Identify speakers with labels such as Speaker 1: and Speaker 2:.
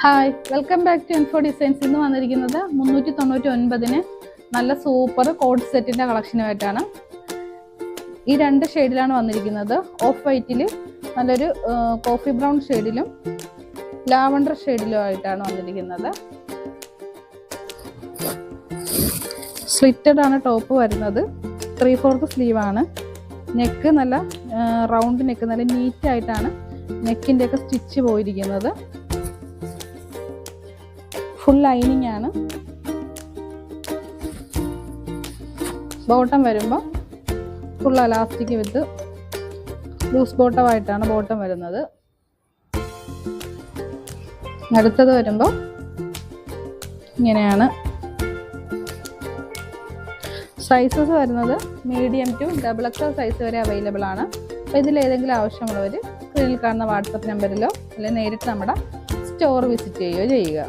Speaker 1: Hi, welcome back to Info Designs. ഇന്ന് വന്നിരിക്കുന്നത് 399-ന് നല്ല സൂപ്പർ കോഡ് സെറ്റിൻ്റെ കളക്ഷനുമായിട്ടാണ്. ഈ രണ്ട് ഷെയ്ഡിലാണ് വന്നിരിക്കുന്നത്. ഓഫ് വൈറ്റിൽ നല്ലൊരു കോഫി ബ്രൗൺ ഷെയ്ഡിലും ലാവണ്ടർ ഷെയ്ഡിലും ആയിട്ടാണ് വന്നിരിക്കുന്നത്. സ്ലിറ്റഡ് ആണ് ടോപ്പ് വരുന്നത്. 3/4 സ്ലീവാണ്. നെക്ക് നല്ല റൗണ്ട് നെക്ക്, നല്ല നീറ്റായിട്ടാണ് നെക്കിൻ്റെയൊക്കെ സ്റ്റിച്ച് പോയിരിക്കുന്നത്. ഫുൾ ലൈനിങ് ആണ്. ബോട്ടം വരുമ്പോൾ ഫുൾ അലാസ്റ്റിക് വിത്ത് ലൂസ് ബോട്ടമായിട്ടാണ് ബോട്ടം വരുന്നത്. അടുത്തത് വരുമ്പോൾ ഇങ്ങനെയാണ്. സൈസസ് വരുന്നത് മീഡിയം ടു XXL സൈസ് വരെ അവൈലബിൾ ആണ്. അപ്പോൾ ഇതിലേതെങ്കിലും ആവശ്യമുള്ളവർ സ്ക്രീനിൽ കാണുന്ന വാട്സപ്പ് നമ്പറിലോ അല്ലെങ്കിൽ നേരിട്ട് നമ്മുടെ സ്റ്റോർ വിസിറ്റ് ചെയ്യുകയോ ചെയ്യുക.